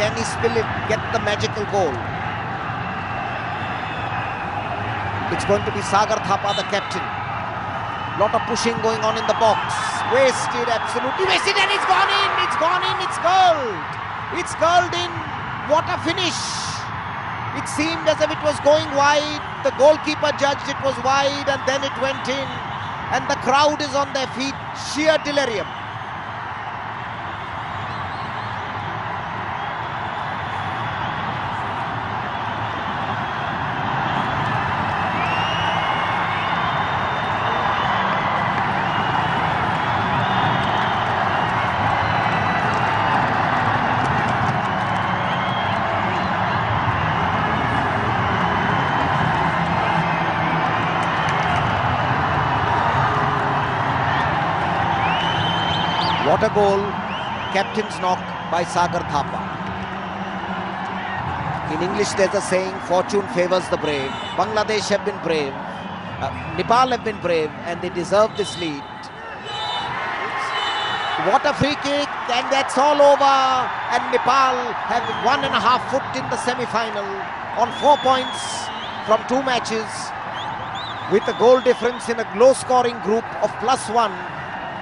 Can he spill it, get the magical goal? It's going to be Sagar Thapa, the captain. Lot of pushing going on in the box. Wasted, absolutely wasted, and it's gone in, it's gone in, it's curled. It's curled in. What a finish. It seemed as if it was going wide. The goalkeeper judged it was wide, and then it went in. And the crowd is on their feet. Sheer delirium. What a goal, captain's knock by Sagar Thapa. In English there's a saying, fortune favours the brave. Bangladesh have been brave, Nepal have been brave, and they deserve this lead. What a free kick, and that's all over. And Nepal have 1.5 foot in the semi-final on 4 points from 2 matches, with a goal difference in a low-scoring group of +1.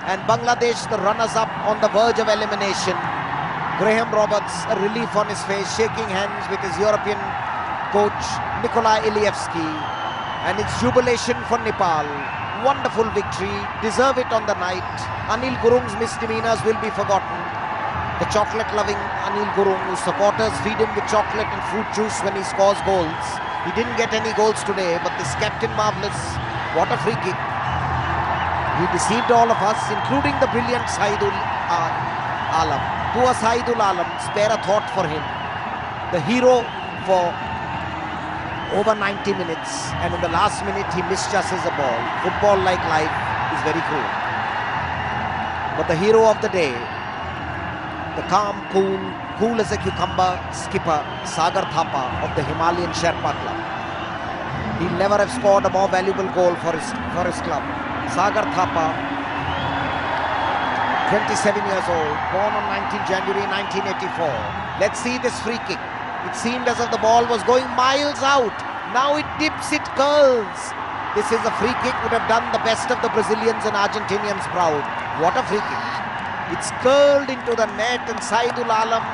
And Bangladesh, the runners-up, on the verge of elimination. Graham Roberts, a relief on his face, shaking hands with his European coach Nikolai Ilievsky. And it's jubilation for Nepal. Wonderful victory, deserve it on the night. Anil Gurung's misdemeanors will be forgotten. The chocolate-loving Anil Gurung, whose supporters feed him with chocolate and fruit juice when he scores goals. He didn't get any goals today, but this captain marvellous. What a free kick. He deceived all of us, including the brilliant Saidul Alam. Poor Saidul Alam, spare a thought for him. The hero for over 90 minutes, and in the last minute he misjudges a ball. Football, like life, is very cruel. But the hero of the day, the calm, cool as a cucumber skipper, Sagar Thapa of the Himalayan Sherpa club. He'll never have scored a more valuable goal for his club. Sagar Thapa, 27 years old, born on 19 January 1984. Let's see this free kick. It seemed as if the ball was going miles out. Now it dips, it curls. This is a free kick, would have done the best of the Brazilians and Argentinians proud. What a free kick. It's curled into the net, and Saidul Alam,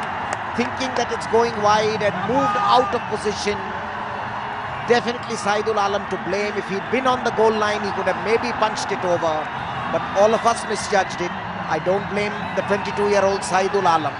thinking that it's going wide, and moved out of position. Definitely Saidul Alam to blame. If he'd been on the goal line, he could have maybe punched it over. But all of us misjudged it. I don't blame the 22-year-old Saidul Alam.